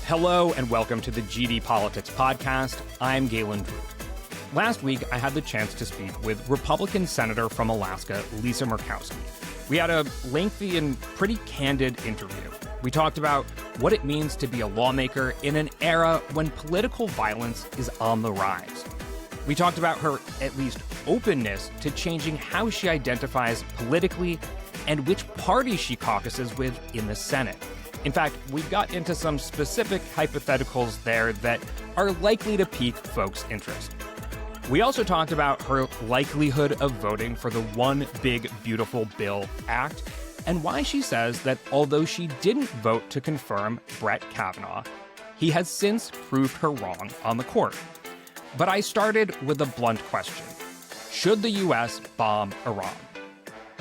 Hello and welcome to the Geopolitics podcast. I'm Galen Drew. Last week, I had the chance to speak with Republican Senator from Alaska, Lisa Murkowski. We had a lengthy and pretty candid interview. We talked about what it means to be a lawmaker in an era when political violence is on the rise. We talked about her, at least, openness to changing how she identifies politically and which party she caucuses with in the Senate. In fact, we got into some specific hypotheticals there that are likely to pique folks' interest. We also talked about her likelihood of voting for the One Big Beautiful Bill Act and why she says that although she didn't vote to confirm Brett Kavanaugh, he has since proved her wrong on the court. But I started with a blunt question. Should the U.S. bomb Iran?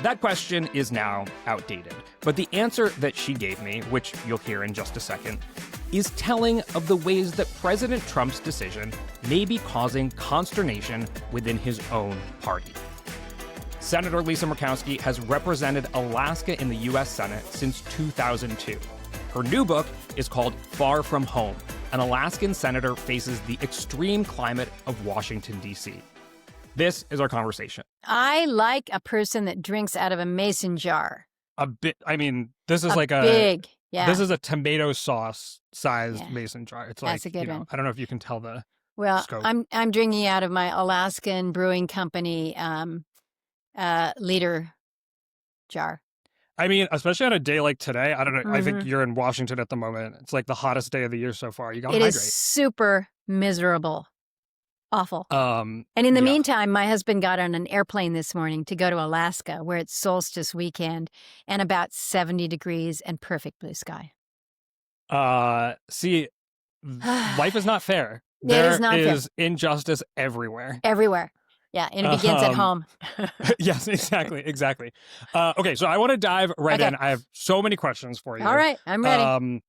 That question is now outdated, but the answer that she gave me, which you'll hear in just a second, is telling of the ways that President Trump's decision may be causing consternation within his own party. Senator Lisa Murkowski has represented Alaska in the U.S. Senate since 2002. Her new book is called Far From Home. An Alaskan senator faces the extreme climate of Washington, D.C. This is our conversation. I like a person that drinks out of a mason jar. A bit. I mean, this is like big. Yeah. This is a tomato sauce sized mason jar. It's like, that's a good one. I don't know if you can tell the scope. I'm drinking out of my Alaskan Brewing Company liter jar. I mean, especially on a day like today, I don't know. Mm-hmm. I think you're in Washington at the moment. It's like the hottest day of the year so far. You got to hydrate. It is super miserable. Awful. And in the meantime, my husband got on an airplane this morning to go to Alaska, where it's solstice weekend and about 70 degrees and perfect blue sky. See, life is not fair. It is not fair. Injustice everywhere. Everywhere. Yeah, and it begins at home. Yes, exactly. Okay, so I want to dive right in. I have so many questions for you. All right, I'm ready.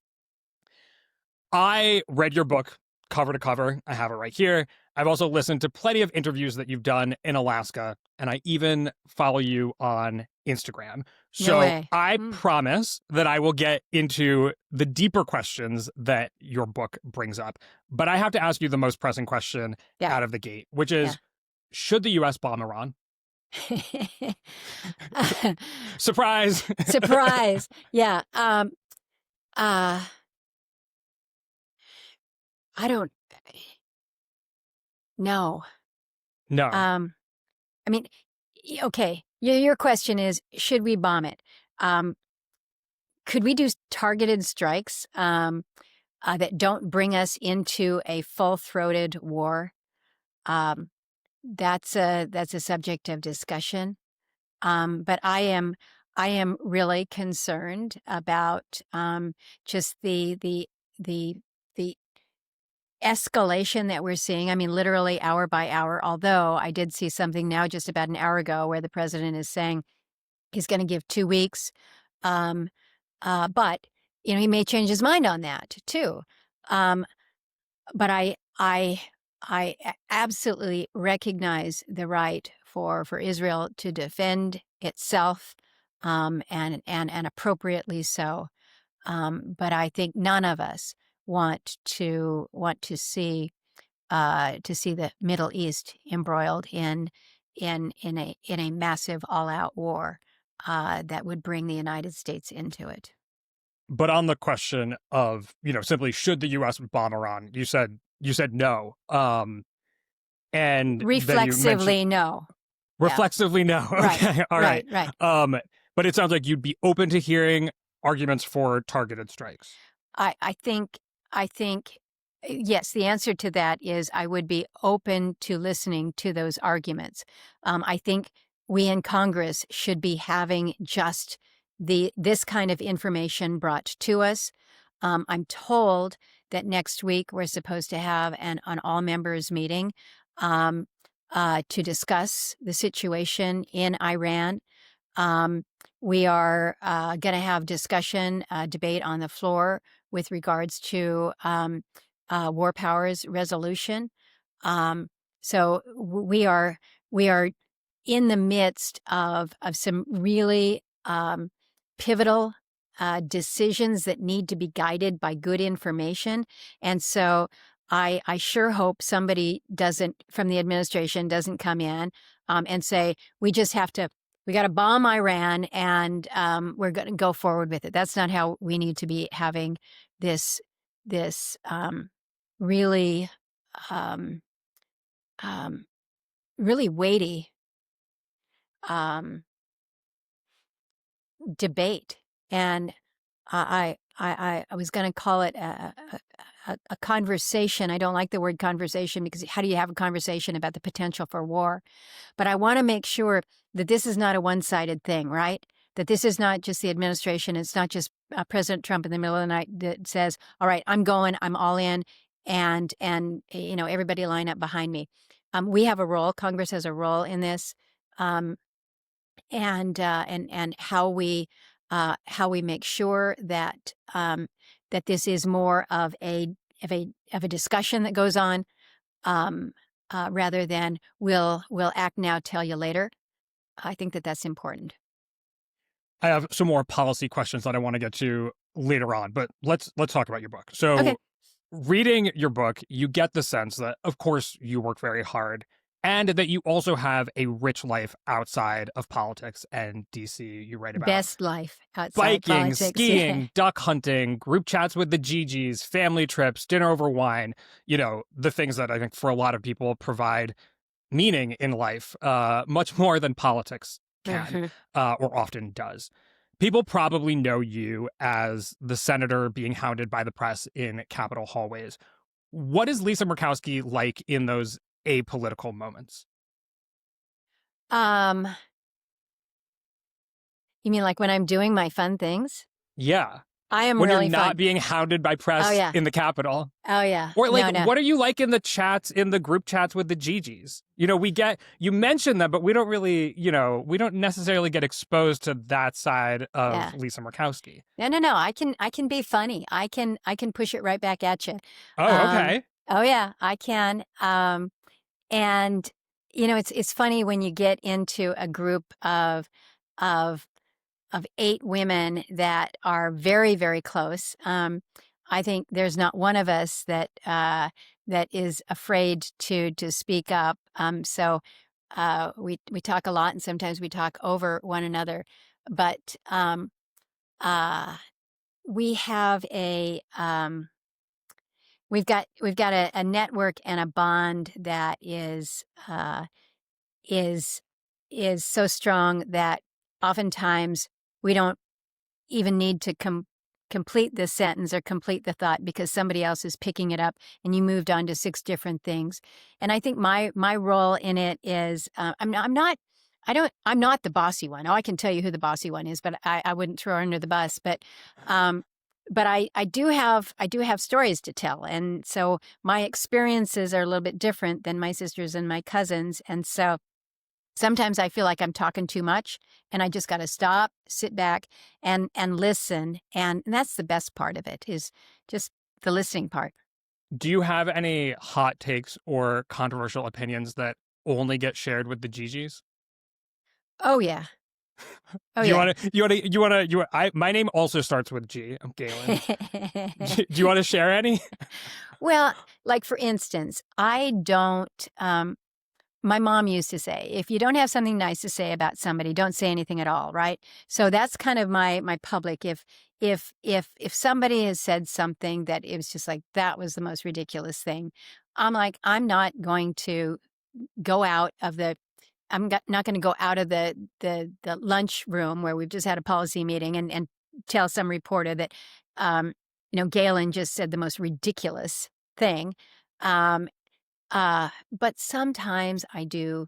I read your book cover to cover. I have it right here. I've also listened to plenty of interviews that you've done in Alaska, and I even follow you on Instagram. So I promise that I will get into the deeper questions that your book brings up. But I have to ask you the most pressing question out of the gate, which is, should the U.S. bomb Iran? Surprise. Surprise. Yeah. I don't. No. I mean, okay. Your question is, should we bomb it? Could we do targeted strikes that don't bring us into a full-throated war? That's a subject of discussion. But I am really concerned about just the escalation that we're seeing. I mean, literally hour by hour, although I did see something now just about an hour ago where the president is saying he's going to give 2 weeks. But, he may change his mind on that too. But I absolutely recognize the right for Israel to defend itself, and appropriately so. But I think none of us want to see the Middle East embroiled in a massive all-out war that would bring the United States into it. But on the question of, simply should the U.S. bomb Iran, you said no. And reflexively no. Reflexively no. Okay. All right. Right. But it sounds like you'd be open to hearing arguments for targeted strikes. I think, yes, the answer to that is I would be open to listening to those arguments. I think we in Congress should be having just this kind of information brought to us. I'm told that next week we're supposed to have an all-members meeting to discuss the situation in Iran. We are going to have debate on the floor with regards to war powers resolution. So we are in the midst of some really pivotal decisions that need to be guided by good information. And so I sure hope somebody from the administration doesn't come in and say, we got to bomb Iran and we're going to go forward with it. That's not how we need to be having this really, um, really weighty debate. And I was going to call it a conversation. I don't like the word conversation because how do you have a conversation about the potential for war? But I want to make sure that this is not a one-sided thing, right? That this is not just the administration. It's not just President Trump in the middle of the night that says, all right, I'm going, I'm all in, and everybody line up behind me. We have a role. Congress has a role in this. And how we make sure that that this is more of a discussion that goes on rather than we'll act now, tell you later. I think that that's important. I have some more policy questions that I want to get to later on, but let's talk about your book. So, okay. Reading your book, you get the sense that, of course, you work very hard, and that you also have a rich life outside of politics and DC. You write about best life outside biking, politics. skiing, duck hunting, group chats with the GGs, family trips, dinner over wine. The things that I think for a lot of people provide meaning in life, much more than politics can or often does. People probably know you as the senator being hounded by the press in Capitol hallways. What is Lisa Murkowski like in those apolitical moments? You mean like when I'm doing my fun things? Yeah. I am when really you're not fun. being hounded by press in the Capitol. Oh, yeah. Or like, no. What are you like in the chats, in the group chats with the GGs? You mention them, but we don't really, we don't necessarily get exposed to that side of Lisa Murkowski. No. I can be funny. I can push it right back at you. Oh, okay. Oh, yeah, I can. And, it's funny when you get into a group of 8 women that are very, very close. I think there's not one of us that is afraid to speak up. So we talk a lot, and sometimes we talk over one another. But we have we've got a network and a bond that is so strong that oftentimes we don't even need to complete the sentence or complete the thought because somebody else is picking it up and you moved on to 6 different things. And I think my role in it is I'm not the bossy one. Oh, I can tell you who the bossy one is, but I wouldn't throw her under the bus. But I do have stories to tell, and so my experiences are a little bit different than my sisters and my cousins, and so sometimes I feel like I'm talking too much, and I just got to stop, sit back, and listen. And that's the best part of it, is just the listening part. Do you have any hot takes or controversial opinions that only get shared with the GGs? Oh, yeah. Oh, my name also starts with G. I'm Galen. Do you want to share any? Well, like for instance, I don't. My mom used to say, if you don't have something nice to say about somebody, don't say anything at all, right? So that's kind of my public. If somebody has said something that it was just like, that was the most ridiculous thing, I'm like, I'm not going to go out of the not going to go out of the lunch room where we've just had a policy meeting and tell some reporter that Galen just said the most ridiculous thing. But sometimes I do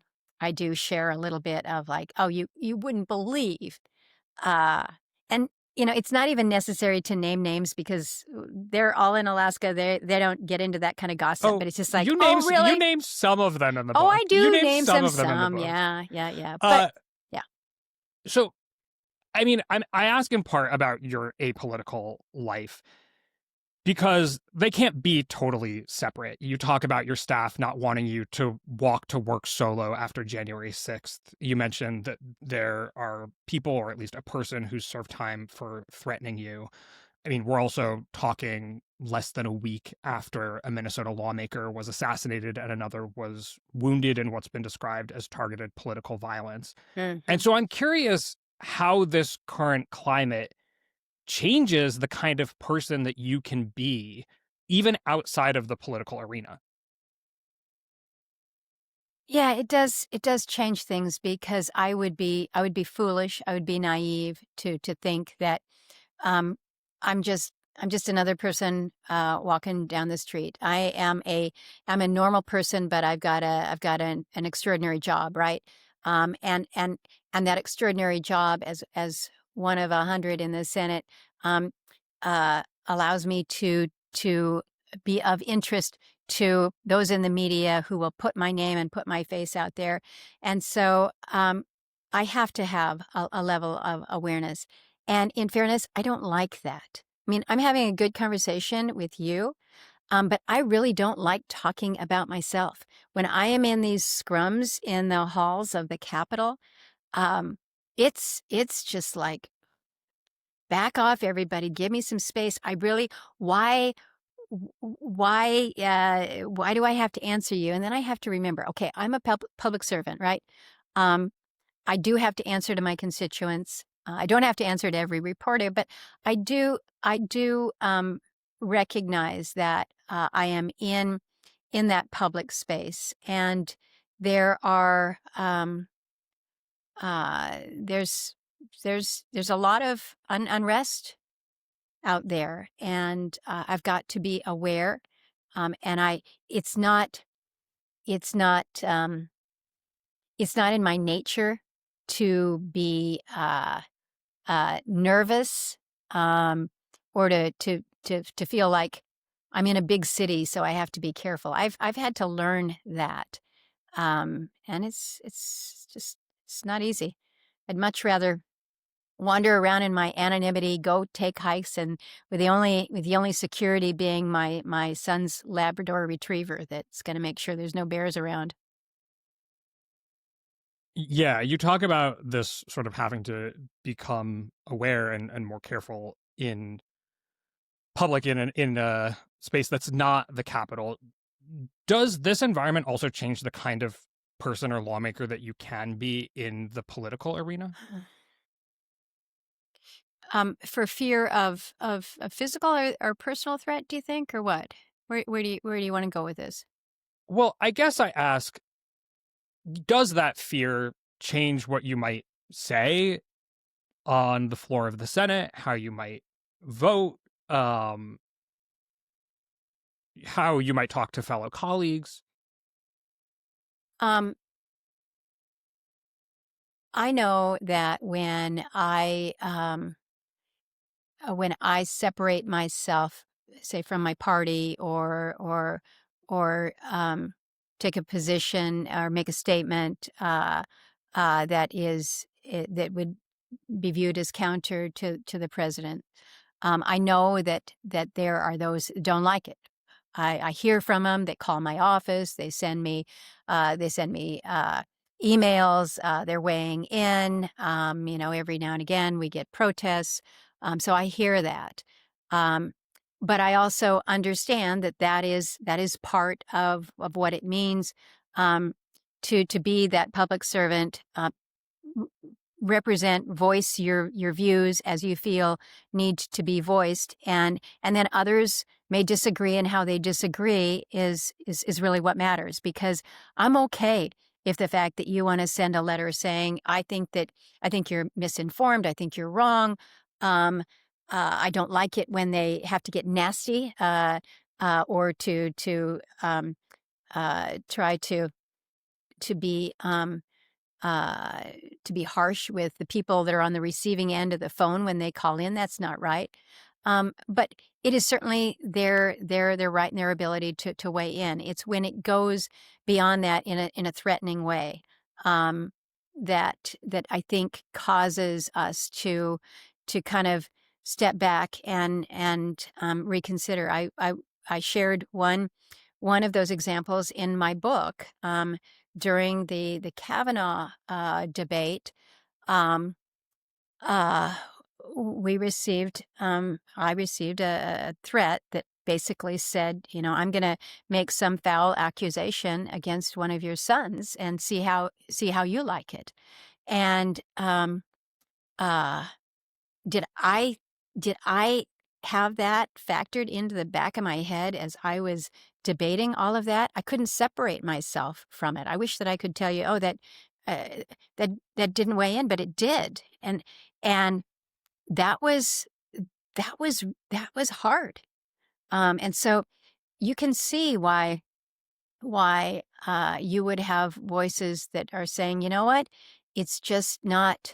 share a little bit of like, oh, you wouldn't believe. And it's not even necessary to name names because they're all in Alaska. They don't get into that kind of gossip, but it's just like, really? You name some of them in the book. Oh, I do you name some. Yeah. But yeah. So, I mean, I ask in part about your apolitical life. because they can't be totally separate. You talk about your staff not wanting you to walk to work solo after January 6th. You mentioned that there are people, or at least a person, who's served time for threatening you. I mean, we're also talking less than a week after a Minnesota lawmaker was assassinated and another was wounded in what's been described as targeted political violence. And so I'm curious how this current climate changes the kind of person that you can be, even outside of the political arena. Yeah, it does. It does change things because I would be foolish. I would be naive to think that um, I'm just another person walking down the street. I'm a normal person, but I've got an extraordinary job, right? Um, and and and that extraordinary job as one of 100 in the Senate um, allows me to be of interest to those in the media who will put my name and put my face out there, and so I have to have a level of awareness. And in fairness, I don't like that. I mean, I'm having a good conversation with you, but I really don't like talking about myself. When I am in these scrums in the halls of the Capitol, um, it's just like, back off, everybody. Give me some space. I really, why, why do I have to answer you? And then I have to remember, okay, I'm a public servant, right? Um, I do have to answer to my constituents. I don't have to answer to every reporter, but I do recognize that I am in that public space, and there are there's there's a lot of unrest out there, and I've got to be aware. And I it's not it's not it's not in my nature to be nervous, um, or to feel like I'm in a big city, so I have to be careful. I've had to learn that, and it's just it's not easy. I'd much rather wander around in my anonymity, go take hikes, and with the only security being my son's Labrador Retriever that's going to make sure there's no bears around. Yeah, you talk about this sort of having to become aware and more careful in public in a space that's not the Capitol. Does this environment also change the kind of person or lawmaker that you can be in the political arena? For fear of a physical or personal threat, do you think, or what? Where do you want to go with this? Well, I guess I ask, does that fear change what you might say on the floor of the Senate, how you might vote, um, how you might talk to fellow colleagues? Um, I know that when I separate myself, say from my party, or take a position or make a statement that would be viewed as counter to the president. I know that there are those that don't like it. I hear from them. They call my office. They send me emails. They're weighing in. Every now and again we get protests. So I hear that. Um, but I also understand that is part of what it means to be that public servant, represent, voice your views as you feel need to be voiced, and then others may disagree, and how they disagree is really what matters, because I'm okay if the fact that you want to send a letter saying I think you're misinformed, I think you're wrong. um, I don't like it when they have to get nasty, or try to be uh, to be harsh with the people that are on the receiving end of the phone when they call in. That's not right. But it is certainly their right and their ability to weigh in. It's when it goes beyond that in a threatening way, that I think causes us to kind of step back and reconsider. I shared one of those examples in my book during the Kavanaugh debate. Um, uh, we received I received a threat that basically said, I'm going to make some foul accusation against one of your sons and see how you like it. And uh, did I have that factored into the back of my head as I was debating all of that? I couldn't separate myself from it. I wish that I could tell you, oh, uh, that didn't weigh in, but it did, and that was hard. And so you can see why you would have voices that are saying, you know what, it's just not.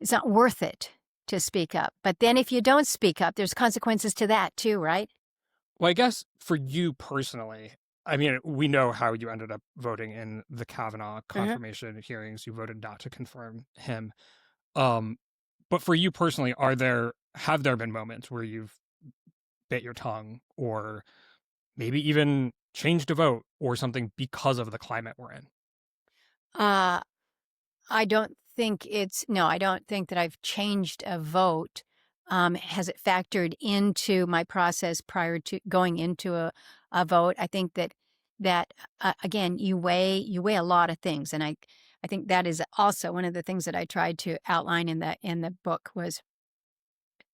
It's not worth it to speak up. But then if you don't speak up, there's consequences to that too, right? Well, I guess for you personally, I mean, we know how you ended up voting in the Kavanaugh confirmation hearings. You voted not to confirm him. But for you personally, have there been moments where you've bit your tongue or maybe even changed a vote or something because of the climate we're in? Uh, I don't think I don't think that I've changed a vote. Has it factored into my process prior to going into a vote? I think that again, you weigh a lot of things, and I think that is also one of the things that I tried to outline in the book was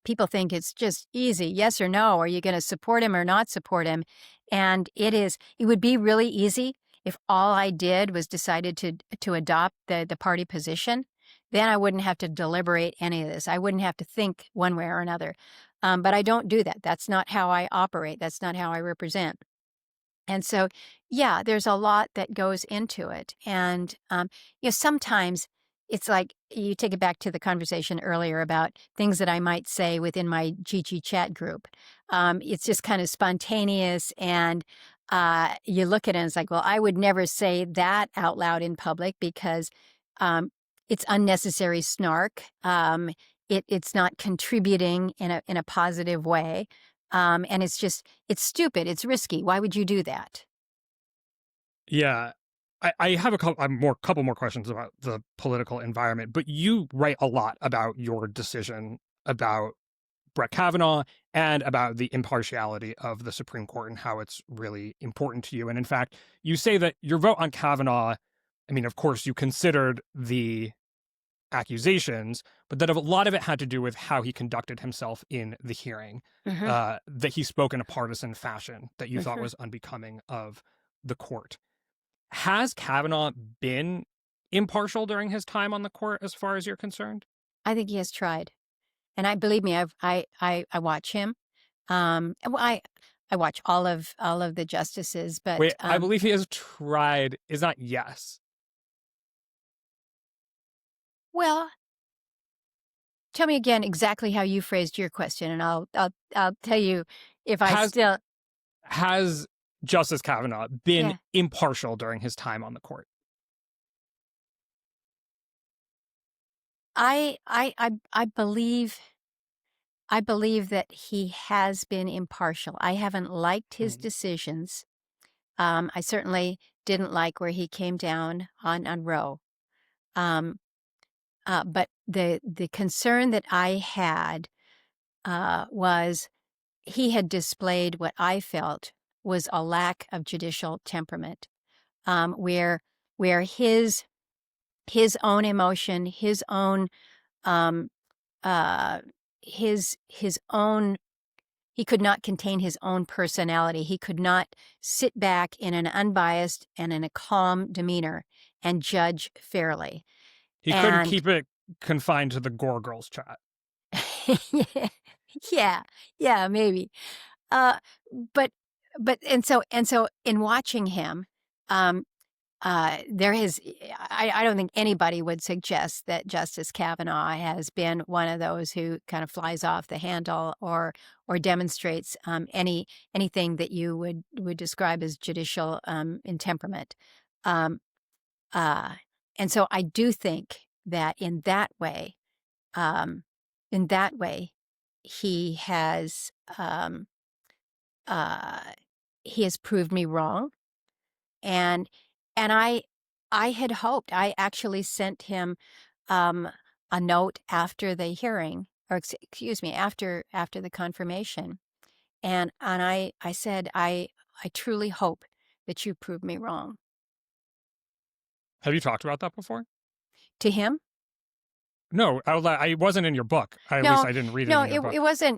people think it's just easy, yes or no. Are you going to support him or not support him? And it would be really easy if all I did was decided to adopt the party position. Then I wouldn't have to deliberate any of this. I wouldn't have to think one way or another. But I don't do that. That's not how I operate. That's not how I represent. And so, yeah, there's a lot that goes into it. And, sometimes it's like you take it back to the conversation earlier about things that I might say within my GG chat group. It's just kind of spontaneous. And you look at it and it's like, well, I would never say that out loud in public because it's unnecessary snark. It's not contributing in a positive way. And it's stupid. It's risky. Why would you do that? Yeah. I have a couple more questions about the political environment, but you write a lot about your decision about Brett Kavanaugh and about the impartiality of the Supreme Court and how it's really important to you. And in fact, you say that your vote on Kavanaugh, I mean, of course, you considered the accusations, but that a lot of it had to do with how he conducted himself in the hearing, that he spoke in a partisan fashion that you thought was unbecoming of the court. Has Kavanaugh been impartial during his time on the court as far as you're concerned? I think he has tried. And believe me, I watch him. I watch all of the justices, but Wait, I believe he has tried is not yes. Well, tell me again exactly how you phrased your question, and I'll tell you if I still has Justice Kavanaugh been impartial during his time on the court? I believe that he has been impartial. I haven't liked his decisions. I certainly didn't like where he came down on Roe. But the concern that I had was he had displayed what I felt was a lack of judicial temperament, where his own emotion, his own his own he could not contain his own personality. He could not sit back in an unbiased and in a calm demeanor and judge fairly. He couldn't keep it confined to the Gore Girls chat. yeah, maybe. But and so in watching him, there is I don't think anybody would suggest that Justice Kavanaugh has been one of those who kind of flies off the handle or demonstrates anything that you would describe as judicial intemperament. And so I do think that in that way, in that way, he has um, uh, he has proved me wrong, and and I had hoped. I actually sent him um, a note after the hearing, or excuse me, after the confirmation, and I said, I truly hope that you prove me wrong. Have you talked about that before? To him? No, I wasn't in your book. At least No, I didn't read it no, in your book.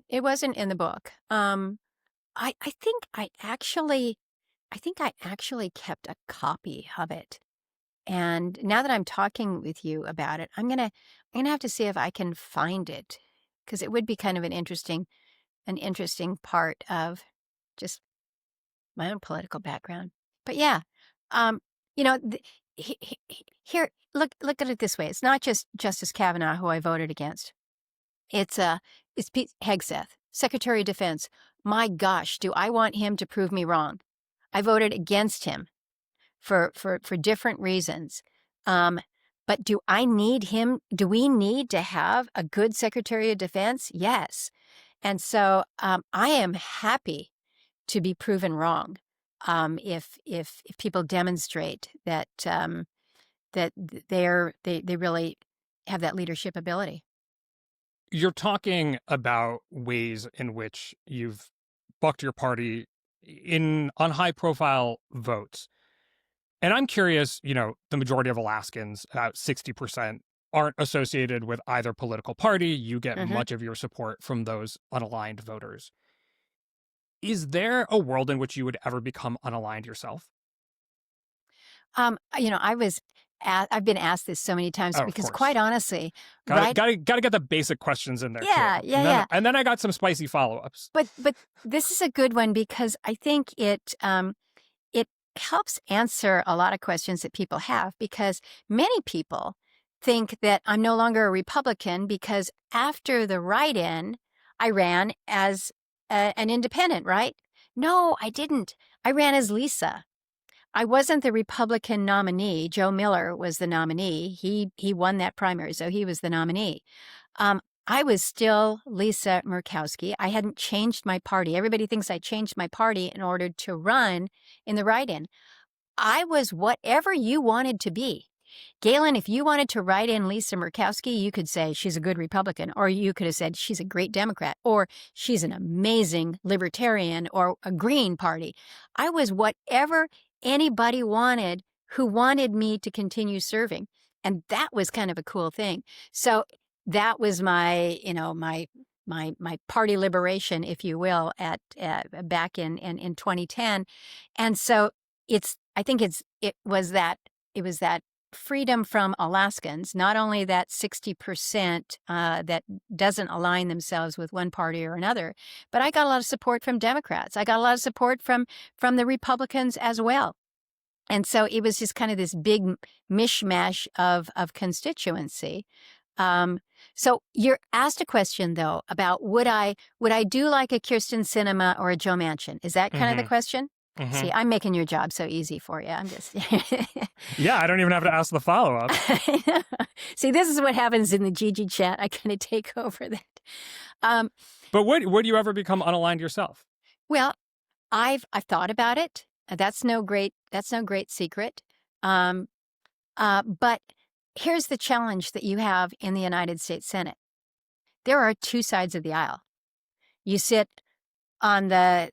it wasn't in the book. I think I think I actually kept a copy of it. And now that I'm talking with you about it, I'm gonna have to see if I can find it, because it would be kind of an interesting part of just my own political background. But yeah, um, you know, here, look at it this way. It's not just Justice Kavanaugh who I voted against. It's it's Pete Hegseth, Secretary of Defense. My gosh, do I want him to prove me wrong? I voted against him for different reasons. Um, but do I need him? Do we need to have a good Secretary of Defense? Yes. And so I am happy to be proven wrong if people demonstrate that that they really have that leadership ability. You're talking about ways in which you've bucked your party on high profile votes. And I'm curious, the majority of Alaskans, about 60%, aren't associated with either political party. You get Hmm. much of your support from those unaligned voters. Is there a world in which you would ever become unaligned yourself? I've been asked this so many times Oh, of because, quite course. honestly, Got right? to got to get the basic questions in there too. Yeah, yeah, And then yeah. and then I got some spicy follow-ups. But this is a good one because I think it helps answer a lot of questions that people have, because many people think that I'm no longer a Republican because after the write-in, I ran as an independent, right? No, I didn't. I ran as Lisa. I wasn't the Republican nominee. Joe Miller was the nominee. He won that primary, so he was the nominee. Um, I was still Lisa Murkowski. I hadn't changed my party. Everybody thinks I changed my party in order to run in the write-in. I was whatever you wanted to be. Galen, if you wanted to write in Lisa Murkowski, you could say she's a good Republican, or you could have said she's a great Democrat, or she's an amazing libertarian, or a Green Party. I was whatever anybody wanted who wanted me to continue serving. And that was kind of a cool thing. So that was my party liberation, if you will, at back in 2010. And so I think it was that freedom from Alaskans, not only that 60% that doesn't align themselves with one party or another, but I got a lot of support from Democrats. I got a lot of support from the Republicans as well. And so it was just kind of this big mishmash of constituency. So you're asked a question, though, about would I do like a Kirsten Sinema or a Joe Manchin? Is that kind of the question? See, I'm making your job so easy for you. I'm just Yeah, I don't even have to ask the follow-up. See, this is what happens in the Gigi chat. I kind of take over that. But would you ever become unaligned yourself? Well, I've thought about it. That's no great secret. But here's the challenge that you have in the United States Senate. There are two sides of the aisle. You sit on the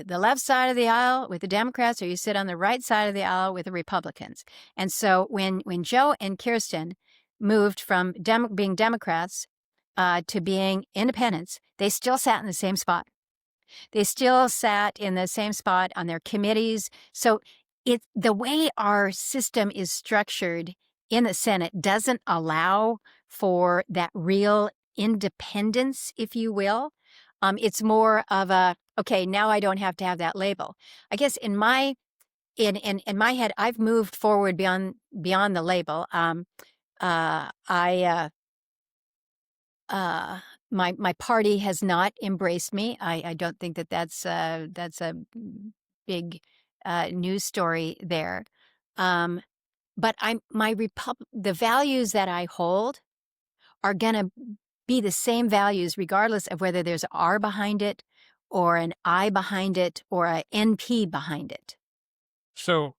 left side of the aisle with the Democrats, or you sit on the right side of the aisle with the Republicans. And so when Joe and Kirsten moved from being Democrats to being independents, they still sat in the same spot. They still sat in the same spot on their committees. So the way our system is structured in the Senate doesn't allow for that real independence, if you will. It's more of a, okay, now I don't have to have that label. I guess in my head, I've moved forward beyond the label. My party has not embraced me. I don't think that's a big news story there. But the values that I hold are going to be the same values regardless of whether there's an R behind it or an I behind it or an NP behind it. So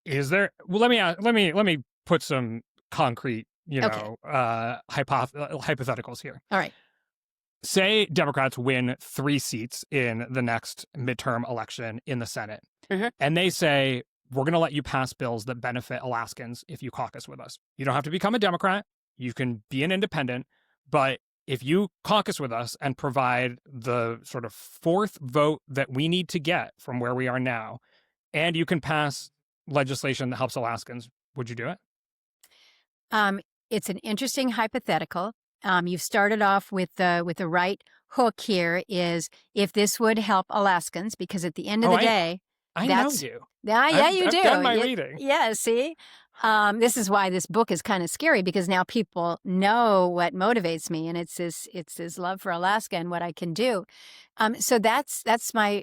is there, well, let me put some concrete, hypotheticals here. All right. Say Democrats win 3 seats in the next midterm election in the Senate, and they say, we're going to let you pass bills that benefit Alaskans if you caucus with us. You don't have to become a Democrat. You can be an independent. But if you caucus with us and provide the sort of 4th vote that we need to get from where we are now, and you can pass legislation that helps Alaskans, would you do it? It's an interesting hypothetical. You've started off with the right hook here is if this would help Alaskans, because at the end of the day, I know you. Yeah, you do. I've done my reading. Yeah, see? This is why this book is kind of scary, because now people know what motivates me, and it's this love for Alaska and what I can do. So that's my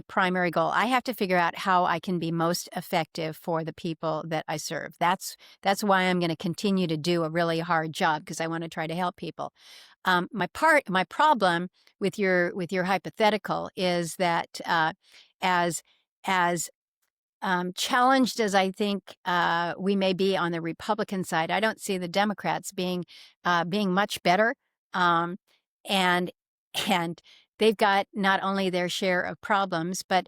primary goal. I have to figure out how I can be most effective for the people that I serve. That's why I'm going to continue to do a really hard job, because I want to try to help people. My problem with your hypothetical is that as challenged as I think we may be on the Republican side, I don't see the Democrats being much better, and they've got not only their share of problems, but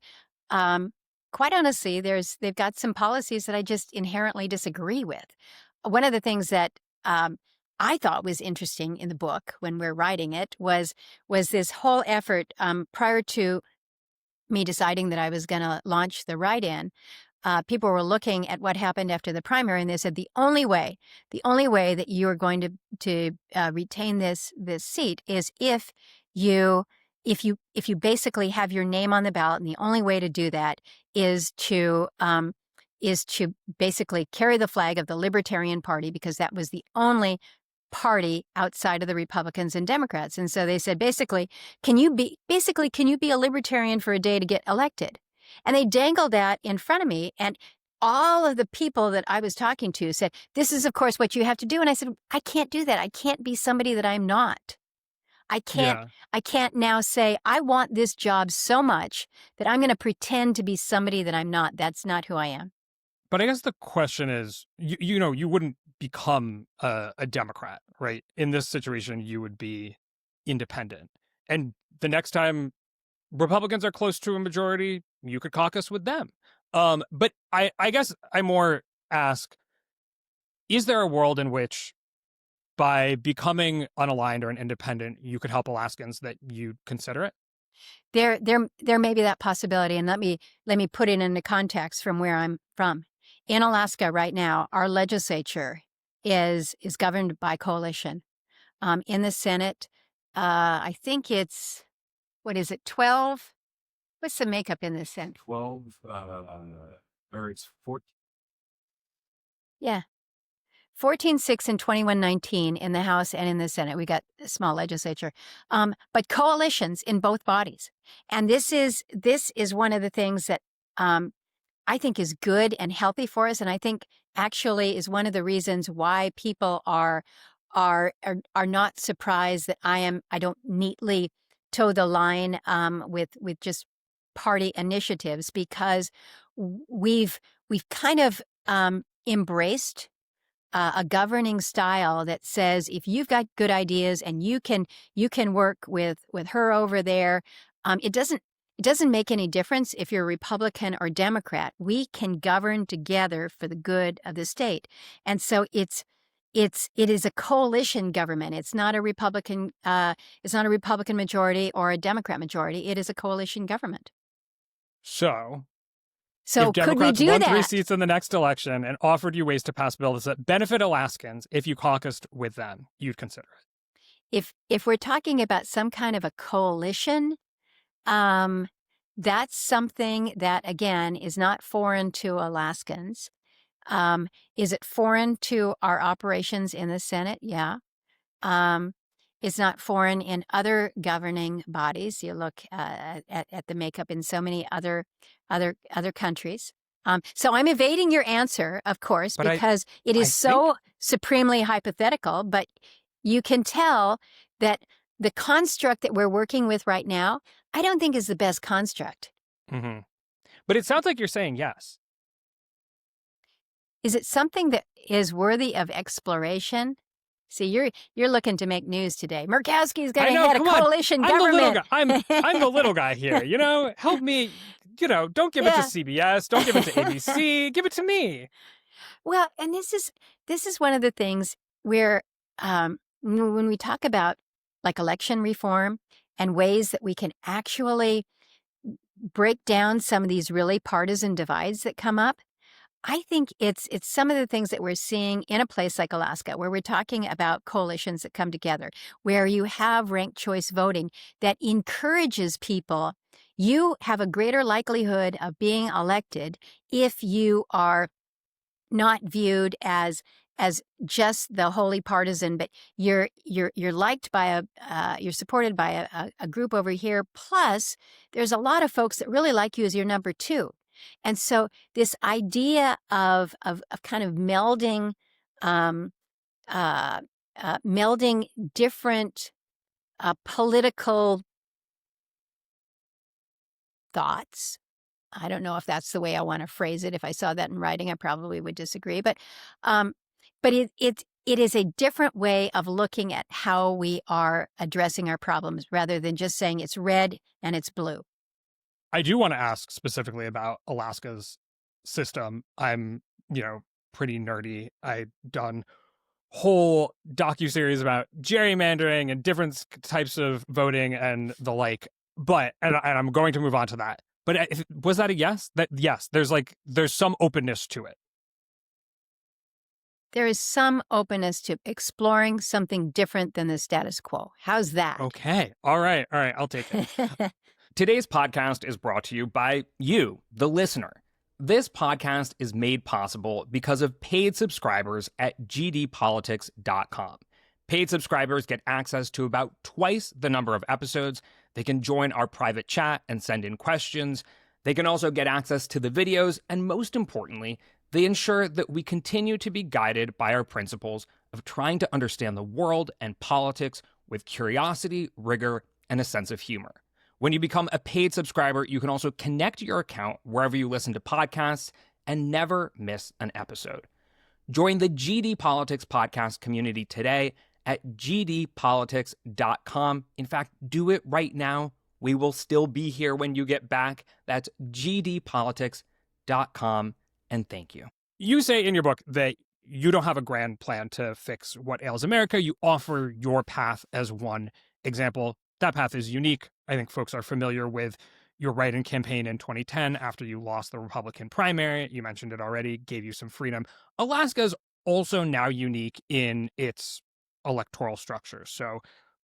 quite honestly, they've got some policies that I just inherently disagree with. One of the things that I thought was interesting in the book when we're writing it was this whole effort prior to me deciding that I was going to launch the write-in. People were looking at what happened after the primary, and they said the only way that you are going to retain this seat is if you basically have your name on the ballot, and the only way to do that is to basically carry the flag of the Libertarian Party, because that was the only party outside of the Republicans and Democrats. And so they said, basically, can you be a libertarian for a day to get elected? And they dangled that in front of me, and all of the people that I was talking to said, this is, of course, what you have to do. And I said, I can't do that. I can't be somebody that I'm not. I can't now say, I want this job so much that I'm going to pretend to be somebody that I'm not. That's not who I am. But I guess the question is, you wouldn't become a Democrat, right? In this situation, you would be independent. And the next time Republicans are close to a majority, you could caucus with them. But I guess I more ask, is there a world in which by becoming unaligned or an independent, you could help Alaskans, that you'd consider it? There may be that possibility. And let me put it into context from where I'm from. In Alaska right now, our legislature is governed by coalition. In the Senate, I think it's, what is it, 12? What's the makeup in the Senate? 12, or it's 14. Yeah. 14-6 and 21-19 in the House and in the Senate. We got a small legislature, but coalitions in both bodies. And this is one of the things that I think is good and healthy for us, and I think actually is one of the reasons why people are not surprised that I don't neatly toe the line with just party initiatives, because we've kind of embraced a governing style that says, if you've got good ideas and you can work with her over there, it doesn't make any difference if you're a Republican or Democrat. We can govern together for the good of the state. And so it is a coalition government. It's not a Republican majority or a Democrat majority. It is a coalition government. So if Democrats could we do won that? 3 seats in the next election and offered you ways to pass bills that benefit Alaskans, if you caucused with them, you'd consider it? If we're talking about some kind of a coalition, that's something that, again, is not foreign to Alaskans. Is it foreign to our operations in the Senate? Yeah. It's not foreign in other governing bodies. You look at the makeup in so many other countries. So I'm evading your answer, of course, But because it is I so supremely hypothetical, but you can tell that the construct that we're working with right now, I don't think is the best construct. Mm-hmm. But it sounds like you're saying yes. Is it something that is worthy of exploration? See, you're looking to make news today. Murkowski's going I to know, head a come on. coalition I'm the little government. guy. I'm the little guy here. Help me. Don't give it to Yeah. CBS. Don't give it to ABC. Give it to me. Well, and this is one of the things where when we talk about like election reform and ways that we can actually break down some of these really partisan divides that come up, I think it's some of the things that we're seeing in a place like Alaska, where we're talking about coalitions that come together, where you have ranked choice voting that encourages people. You have a greater likelihood of being elected if you are not viewed as just the holy partisan, but you're liked by you're supported by a group over here. Plus, there's a lot of folks that really like you as your number two, and so this idea of kind of melding melding different political thoughts. I don't know if that's the way I want to phrase it. If I saw that in writing, I probably would disagree. Um, but it is a different way of looking at how we are addressing our problems rather than just saying it's red and it's blue. I do want to ask specifically about Alaska's system. I'm, pretty nerdy. I've done whole docuseries about gerrymandering and different types of voting and the like. But and I'm going to move on to that. But was that a yes? That yes, there's some openness to it. There is some openness to exploring something different than the status quo. How's that? Okay. All right. I'll take it. Today's podcast is brought to you by you, the listener. This podcast is made possible because of paid subscribers at gdpolitics.com. Paid subscribers get access to about twice the number of episodes. They can join our private chat and send in questions. They can also get access to the videos, and most importantly, they ensure that we continue to be guided by our principles of trying to understand the world and politics with curiosity, rigor, and a sense of humor. When you become a paid subscriber, you can also connect your account wherever you listen to podcasts and never miss an episode. Join the GD Politics podcast community today at gdpolitics.com. In fact, do it right now. We will still be here when you get back. That's gdpolitics.com. And thank you. You say in your book that you don't have a grand plan to fix what ails America. You offer your path as one example. That path is unique. I think folks are familiar with your write-in campaign in 2010 after you lost the Republican primary. You mentioned it already, gave you some freedom. Alaska is also now unique in its electoral structure. So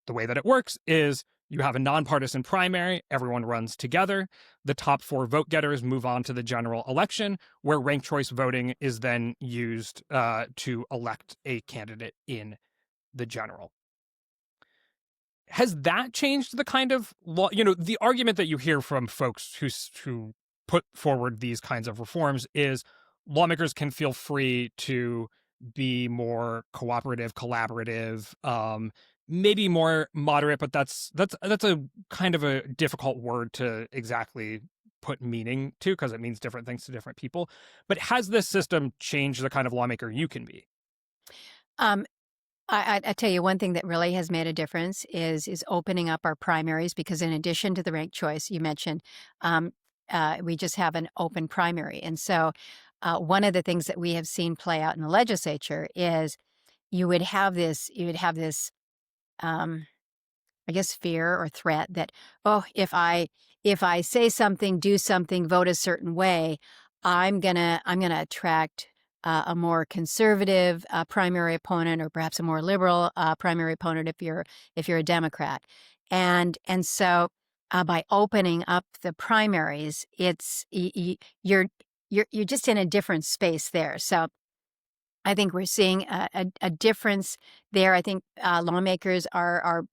the way that it works is you have a nonpartisan primary, everyone runs together. The top 4 vote getters move on to the general election, where ranked choice voting is then used to elect a candidate in the general. Has that changed the kind of law? The argument that you hear from folks who put forward these kinds of reforms is lawmakers can feel free to be more cooperative, collaborative, maybe more moderate, but that's a kind of a difficult word to exactly put meaning to because it means different things to different people. But has this system changed the kind of lawmaker you can be? I tell you, one thing that really has made a difference is opening up our primaries, because in addition to the ranked choice you mentioned, we just have an open primary. And so one of the things that we have seen play out in the legislature is you would have this I guess fear or threat that, oh, if I say something, do something, vote a certain way, I'm gonna attract a more conservative primary opponent, or perhaps a more liberal primary opponent if you're a Democrat, and so by opening up the primaries, it's you're just in a different space there. So I think we're seeing a difference there. I think lawmakers are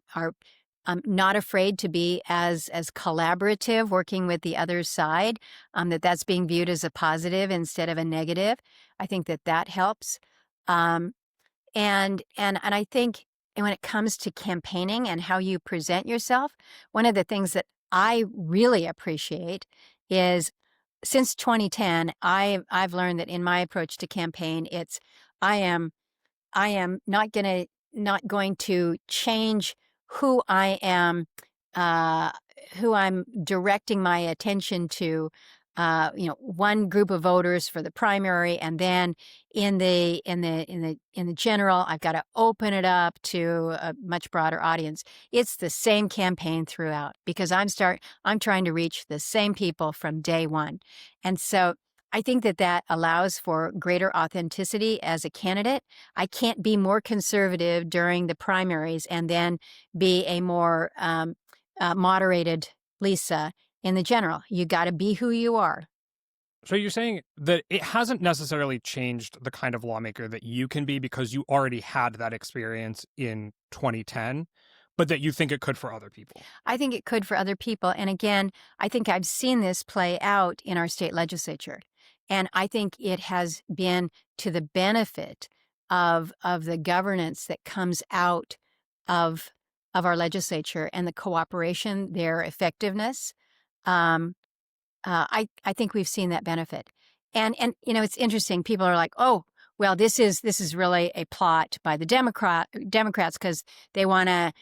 not afraid to be as collaborative, working with the other side, that's being viewed as a positive instead of a negative. I think that helps. And I think when it comes to campaigning and how you present yourself, one of the things that I really appreciate is since 2010, I've learned that in my approach to campaign, it's I am not going to change who I am, who I'm directing my attention to. One group of voters for the primary, and then in the general, I've got to open it up to a much broader audience. It's the same campaign throughout because I'm trying to reach the same people from day one, and so I think that allows for greater authenticity as a candidate. I can't be more conservative during the primaries and then be a more moderated Lisa in the general. You got to be who you are. So you're saying that it hasn't necessarily changed the kind of lawmaker that you can be because you already had that experience in 2010, but that you think it could for other people? I think it could for other people. And again, I think I've seen this play out in our state legislature. And I think it has been to the benefit of the governance that comes out of our legislature and the cooperation, their effectiveness. I think we've seen that benefit. And it's interesting. People are like, oh, well, this is really a plot by the Democrats because they want to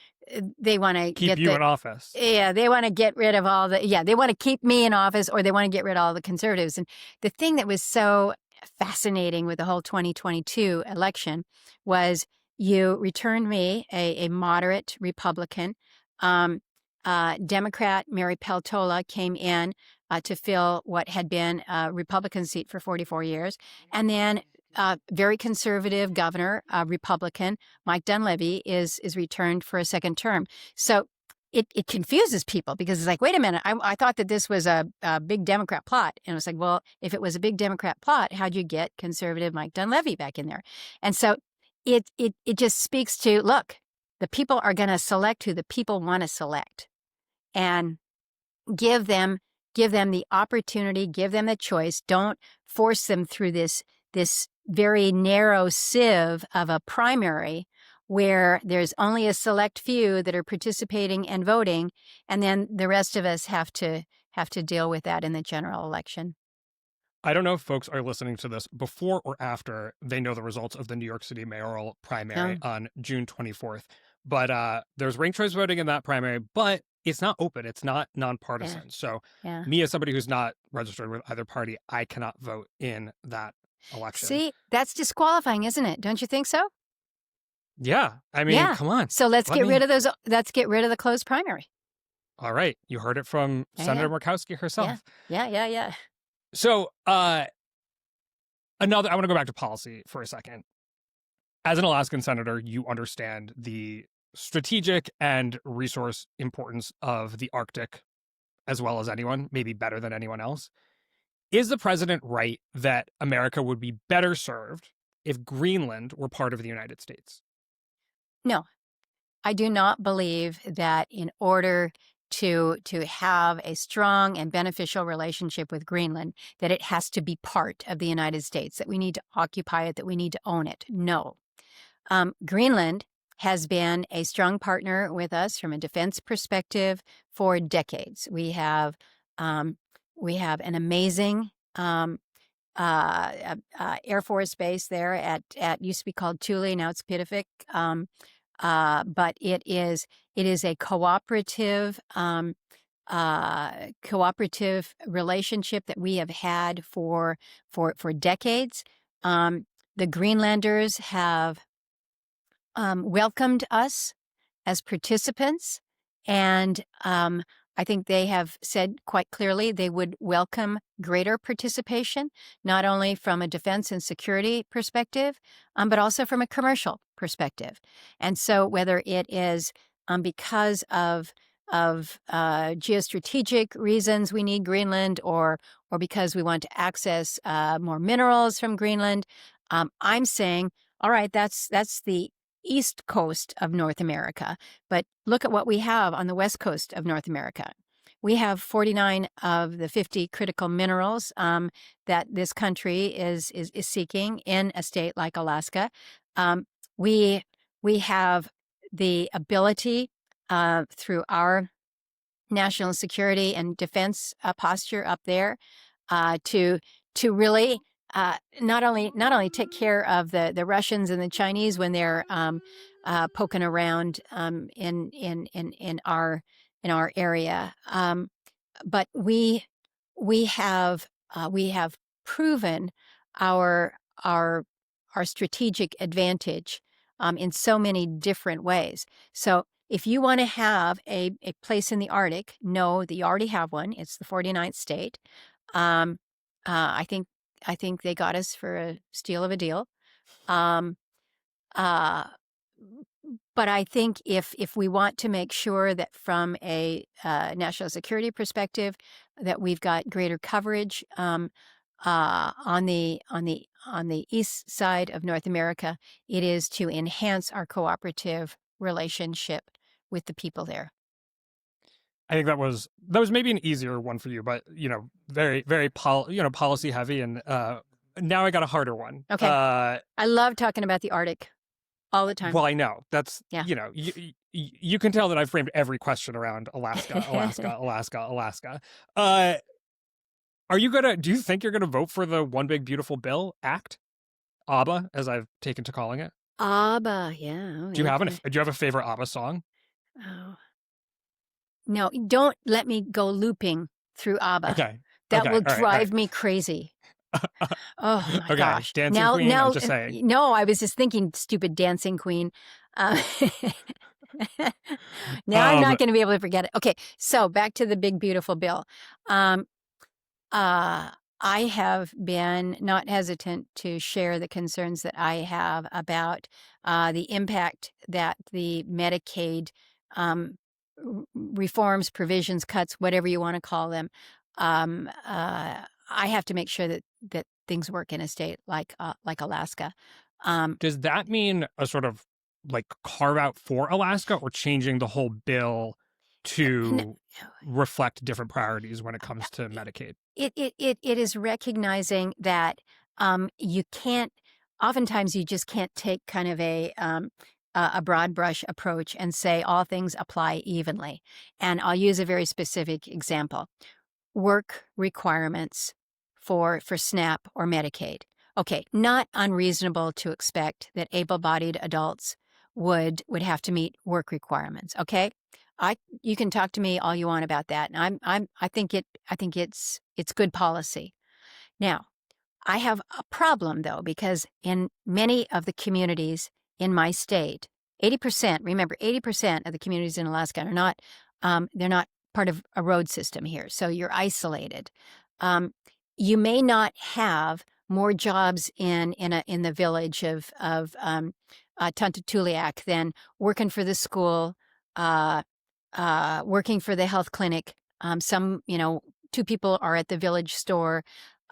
keep you in office. Yeah, they want to get rid of they want to keep me in office, or they want to get rid of all the conservatives. And the thing that was so fascinating with the whole 2022 election was you returned me a moderate Republican. Democrat Mary Peltola came in to fill what had been a Republican seat for 44 years. And then very conservative governor, Republican, Mike Dunleavy, is returned for a second term. So it confuses people because it's like, wait a minute, I thought that this was a big Democrat plot. And it was like, well, if it was a big Democrat plot, how'd you get conservative Mike Dunleavy back in there? And so it just speaks to, look, the people are going to select who the people want to select. And give them the opportunity, give them the choice. Don't force them through this very narrow sieve of a primary where there's only a select few that are participating and voting, and then the rest of us have to deal with that in the general election. I don't know if folks are listening to this before or after they know the results of the New York City mayoral primary on June 24th. But there's ranked choice voting in that primary, but it's not open. It's not nonpartisan. Yeah. So Yeah. Me, as somebody who's not registered with either party, I cannot vote in that election. See, that's disqualifying, isn't it? Don't you think so? Yeah. I mean, come on. So let's get rid of those. Let's get rid of the closed primary. All right. You heard it from Senator Murkowski herself. Yeah. So I want to go back to policy for a second. As an Alaskan senator, you understand the strategic and resource importance of the Arctic as well as anyone, maybe better than anyone else. Is the president right that America would be better served if Greenland were part of the United States? No, I do not believe that in order to have a strong and beneficial relationship with Greenland, that it has to be part of the United States, that we need to occupy it, that we need to own it. No. Greenland has been a strong partner with us from a defense perspective for decades. We have an amazing Air Force base there at used to be called Thule, now it's Pitifik. But it is a cooperative relationship that we have had for decades. The Greenlanders have welcomed us as participants, and I think they have said quite clearly they would welcome greater participation, not only from a defense and security perspective, but also from a commercial perspective. And so whether it is because of geostrategic reasons we need Greenland, or because we want to access more minerals from Greenland, I'm saying, all right, that's the east coast of North America, but look at what we have on the west coast of North America. We have 49 of the 50 critical minerals that this country is seeking in a state like Alaska. We have the ability through our national security and defense posture up there to really not only take care of the Russians and the Chinese when they're poking around in our area, but we have proven our strategic advantage in so many different ways. So if you want to have a place in the Arctic, know that you already have one. It's the 49th state. I think they got us for a steal of a deal. But I think if we want to make sure that from a national security perspective that we've got greater coverage on the east side of North America, it is to enhance our cooperative relationship with the people there. I think that was maybe an easier one for you, but very very policy heavy, and now I got a harder one. Okay, I love talking about the Arctic all the time. Well, I know that's you can tell that I've framed every question around Alaska. Do you think you're gonna vote for the One Big Beautiful Bill Act, ABBA, as I've taken to calling it? ABBA, yeah. Do you have a favorite ABBA song? Oh. No, don't let me go looping through ABBA. Okay. That will drive me crazy. Oh my gosh. Dancing Queen, I'm just saying. No, I was just thinking stupid Dancing Queen. Now I'm not going to be able to forget it. Okay, so back to the Big Beautiful Bill. I have been not hesitant to share the concerns that I have about the impact that the Medicaid reforms, provisions, cuts, whatever you want to call them. I have to make sure that things work in a state like Alaska. Does that mean a sort of like carve out for Alaska, or changing the whole bill to reflect different priorities when it comes to Medicaid? It is recognizing that you can't. Oftentimes, you just can't take kind of a broad brush approach and say all things apply evenly. And I'll use a very specific example: work requirements for SNAP or Medicaid. Okay, not unreasonable to expect that able-bodied adults would have to meet work requirements. Okay, you can talk to me all you want about that, and I think it's good policy. Now, I have a problem though, because in many of the communities in my state, 80%. Remember, 80% of the communities in Alaska are not. They're not part of a road system here, so you're isolated. You may not have more jobs in the village of Tuntatuliak than working for the school, working for the health clinic. Some, two people are at the village store.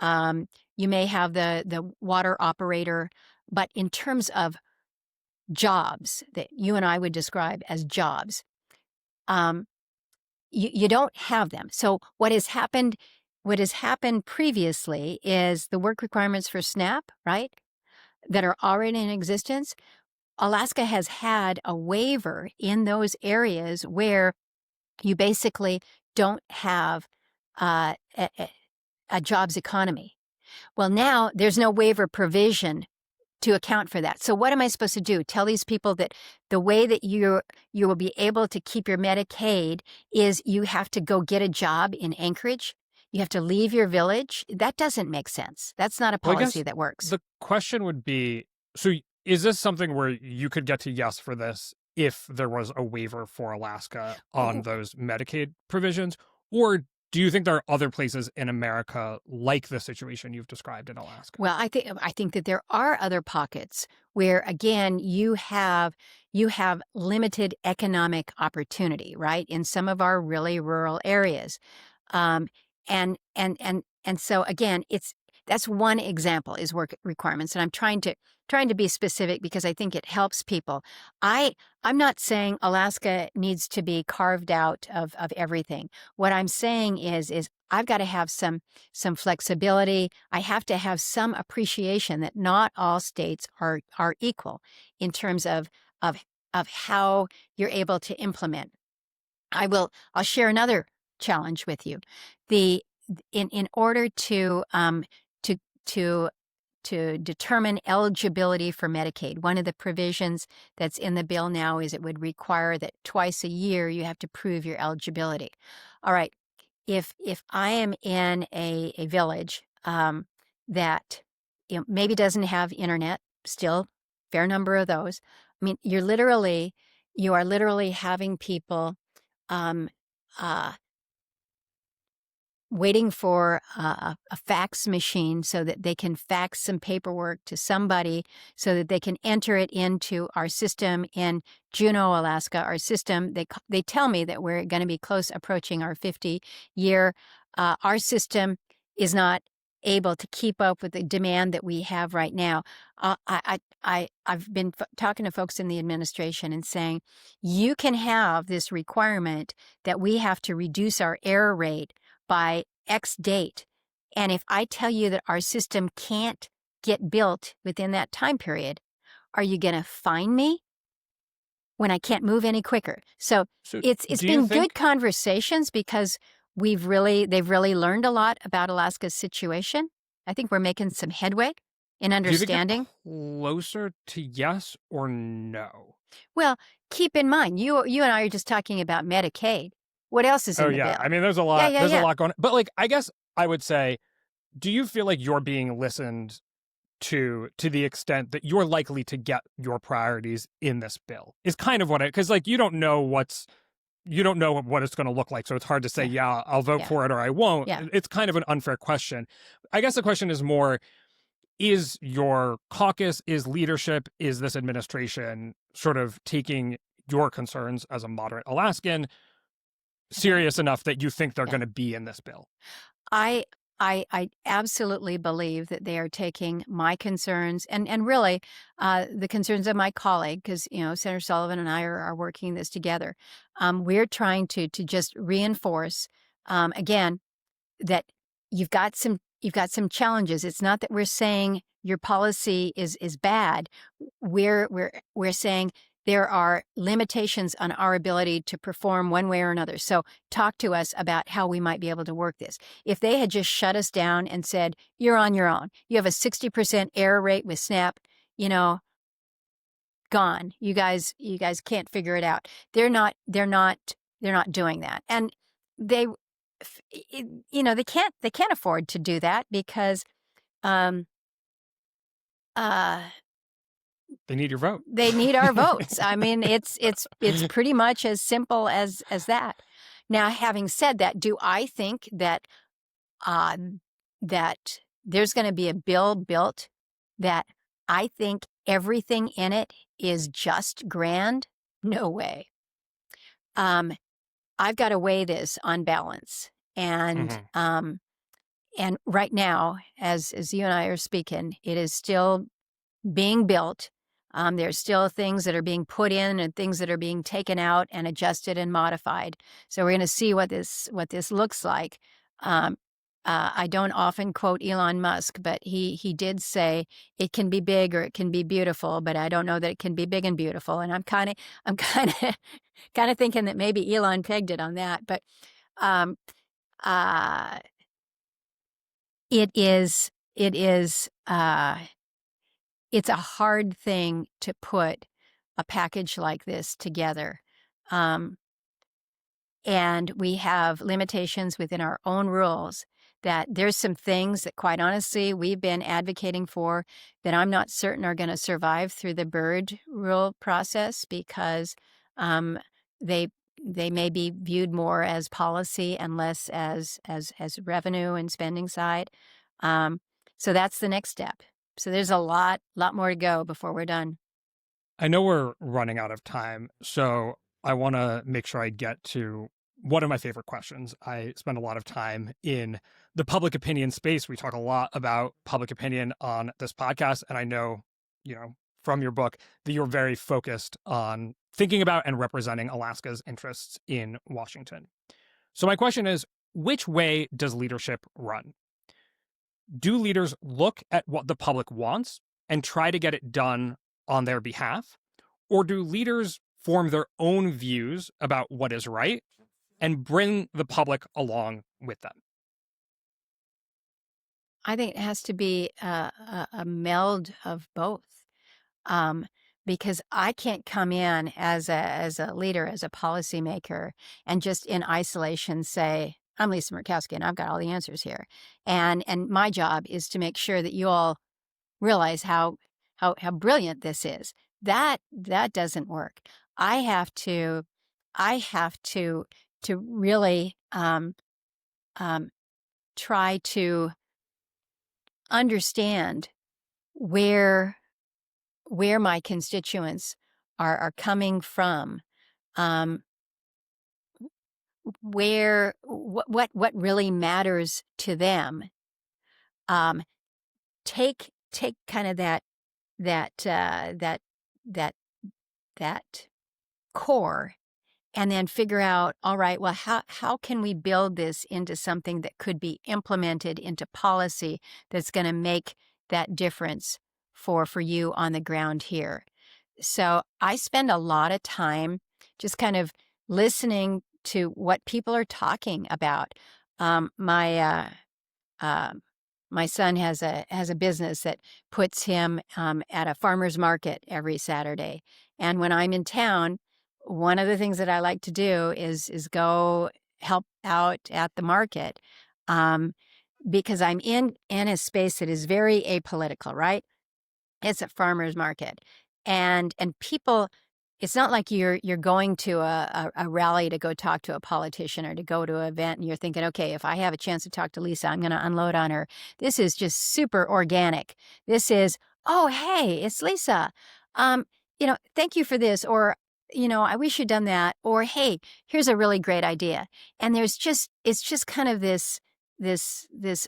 You may have the water operator, but in terms of jobs that you and I would describe as jobs, you don't have them. So what has happened previously is the work requirements for SNAP, right, that are already in existence. Alaska has had a waiver in those areas where you basically don't have a jobs economy. Well, now there's no waiver provision to account for that. So what am I supposed to do? Tell these people that the way that you will be able to keep your Medicaid is you have to go get a job in Anchorage? You have to leave your village? That doesn't make sense. That's not a policy that works. The question would be, so is this something where you could get to yes for this if there was a waiver for Alaska on those Medicaid provisions? Or do you think there are other places in America like the situation you've described in Alaska? Well, I think that there are other pockets where, again, you have limited economic opportunity, right, in some of our really rural areas. And so again, that's one example is work requirements. And I'm trying to be specific because I think it helps people. I'm not saying Alaska needs to be carved out of everything. What I'm saying is I've got to have some flexibility. I have to have some appreciation that not all states are equal in terms of how you're able to implement. I'll share another challenge with you. In order to determine eligibility for Medicaid, one of the provisions that's in the bill now is it would require that twice a year you have to prove your eligibility. All right, if I am in a village that maybe doesn't have internet, still fair number of those. I mean, you are literally having people waiting for a fax machine so that they can fax some paperwork to somebody so that they can enter it into our system in Juneau, Alaska. Our system, they tell me that we're going to be close approaching our 50-year. Our system is not able to keep up with the demand that we have right now. I've been talking to folks in the administration and saying, you can have this requirement that we have to reduce our error rate by X date. And if I tell you that our system can't get built within that time period, are you going to fine me when I can't move any quicker? So it's been good conversations because they've really learned a lot about Alaska's situation. I think we're making some headway in understanding. Do you think closer to yes or no? Well, keep in mind, you and I are just talking about Medicaid. What else is in the bill? I mean, there's a lot. There's a lot going on. But I guess I would say, do you feel like you're being listened to the extent that you're likely to get your priorities in this bill? Is kind of what because you don't know what it's going to look like, so it's hard to say, I'll vote for it or I won't. Yeah. It's kind of an unfair question. I guess the question is more, is your caucus, is leadership, is this administration sort of taking your concerns as a moderate Alaskan serious enough that you think they're going to be in this bill? I absolutely believe that they are taking my concerns and really the concerns of my colleague, because Senator Sullivan and I are working this together. We're trying to just reinforce again that you've got some challenges. It's not that we're saying your policy is bad. We're saying there are limitations on our ability to perform one way or another. So talk to us about how we might be able to work this. If they had just shut us down and said, you're on your own, you have a 60% error rate with SNAP, gone. You guys can't figure it out. They're not doing that. And they can't afford to do that because they need your vote. They need our votes. I mean, it's pretty much as simple as that. Now, having said that, do I think that that there's going to be a bill built that I think everything in it is just grand? No way. I've got to weigh this on balance, and and right now, as you and I are speaking, it is still being built. There's still things that are being put in and things that are being taken out and adjusted and modified. So we're going to see what this looks like. I don't often quote Elon Musk, but he did say it can be big or it can be beautiful, but I don't know that it can be big and beautiful. And I'm kind of thinking that maybe Elon pegged it on that. But it's a hard thing to put a package like this together. And we have limitations within our own rules that there's some things that, quite honestly, we've been advocating for that I'm not certain are going to survive through the Byrd rule process because they may be viewed more as policy and less as revenue and spending side. So that's the next step. So there's a lot more to go before we're done. I know we're running out of time, so I want to make sure I get to one of my favorite questions. I spend a lot of time in the public opinion space. We talk a lot about public opinion on this podcast. And I know, from your book that you're very focused on thinking about and representing Alaska's interests in Washington. So my question is, which way does leadership run? Do leaders look at what the public wants and try to get it done on their behalf? Or do leaders form their own views about what is right and bring the public along with them? I think it has to be a meld of both. Because I can't come in as a leader, as a policymaker, and just in isolation say, I'm Lisa Murkowski and I've got all the answers here. And my job is to make sure that you all realize how brilliant this is. That doesn't work. I have to really try to understand where my constituents are coming from, what really matters to them. Take kind of that core, and then figure out, all right, well, how can we build this into something that could be implemented into policy that's going to make that difference for you on the ground here. So I spend a lot of time just kind of listening to what people are talking about. My son has a business that puts him at a farmer's market every Saturday. And when I'm in town, one of the things that I like to do is go help out at the market, because I'm in a space that is very apolitical, right? It's a farmer's market, and people. It's not like you're going to a rally to go talk to a politician or to go to an event and you're thinking, okay, if I have a chance to talk to Lisa, I'm going to unload on her. This is just super organic. This is, oh, hey, it's Lisa. Thank you for this, or I wish you'd done that, or hey, here's a really great idea. And it's just kind of this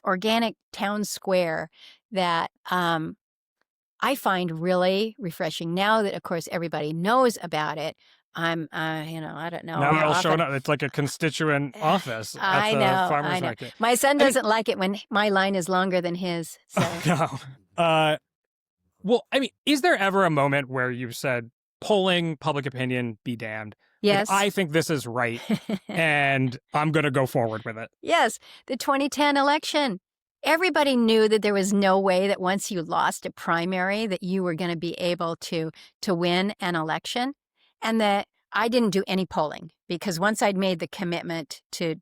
organic town square that I find really refreshing. Now that, of course, everybody knows about it, I'm, I don't know. Now you're all showing up. It's like a constituent office at the farmer's market. My son doesn't like it when my line is longer than his. So. No. Well, I mean, is there ever a moment where you've said, polling, public opinion, be damned? Yes. Like, I think this is right, and I'm going to go forward with it. Yes. The 2010 election. Everybody knew that there was no way that once you lost a primary that you were going to be able to win an election, and that I didn't do any polling because once I'd made the commitment to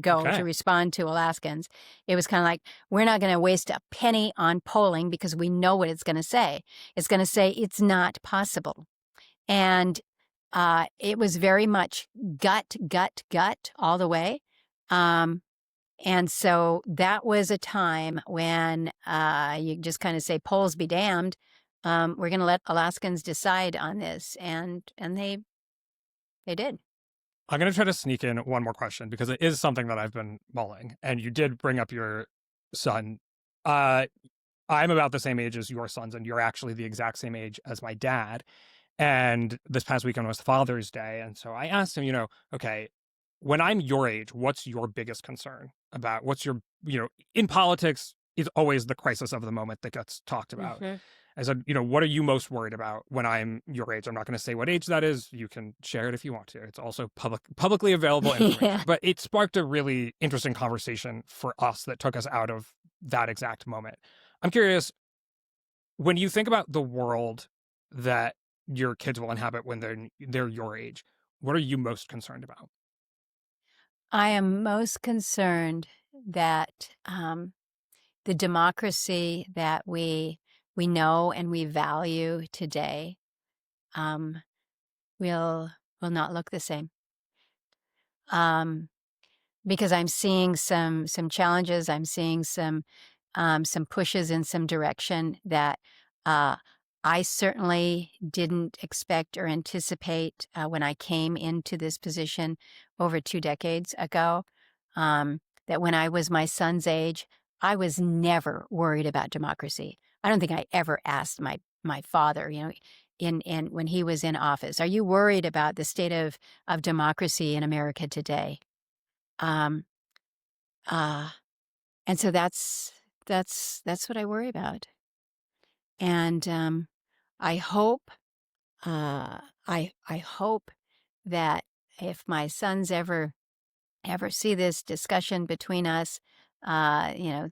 go to respond to Alaskans, it was kind of like, we're not going to waste a penny on polling because we know what it's going to say. It's going to say it's not possible. And it was very much gut all the way. And so that was a time when you just kind of say, polls be damned. We're going to let Alaskans decide on this. And they did. I'm going to try to sneak in one more question because it is something that I've been mulling. And you did bring up your son. I'm about the same age as your sons, and you're actually the exact same age as my dad. And this past weekend was Father's Day. And so I asked him, okay, when I'm your age, what's your biggest concern about what's your, in politics is always the crisis of the moment that gets talked about. Mm-hmm. I said, what are you most worried about when I'm your age? I'm not going to say what age that is. You can share it if you want to. It's also publicly available information. Yeah. But it sparked a really interesting conversation for us that took us out of that exact moment. I'm curious, when you think about the world that your kids will inhabit when they're your age, what are you most concerned about? I am most concerned that the democracy that we know and we value today will not look the same. Because I'm seeing some challenges, I'm seeing some pushes in some direction that I certainly didn't expect or anticipate when I came into this position over 2 decades ago that when I was my son's age, I was never worried about democracy. I don't think I ever asked my father, in when he was in office, "Are you worried about the state of democracy in America today?" Um, uh, and so that's what I worry about. And I hope I hope that if my sons ever see this discussion between us, uh, you know,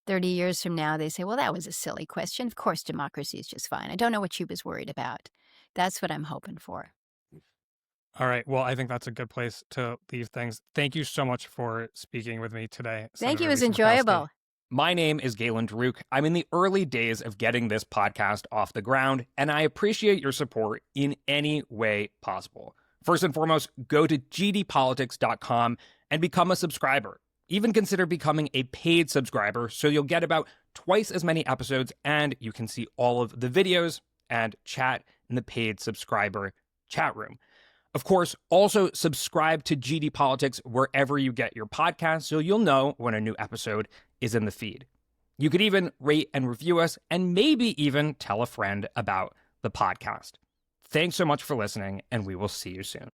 30 years from now, they say, "Well, that was a silly question. Of course, democracy is just fine. I don't know what she was worried about." That's what I'm hoping for. All right. Well, I think that's a good place to leave things. Thank you so much for speaking with me today, Thank you. Senator It was Lisa Murkowski. enjoyable. My name is Galen Druk. I'm in the early days of getting this podcast off the ground, and I appreciate your support in any way possible. First and foremost, go to gdpolitics.com and become a subscriber. Even consider becoming a paid subscriber so you'll get about twice as many episodes and you can see all of the videos and chat in the paid subscriber chat room. Of course, also subscribe to GD Politics wherever you get your podcasts so you'll know when a new episode is in the feed. You could even rate and review us and maybe even tell a friend about the podcast. Thanks so much for listening, and we will see you soon.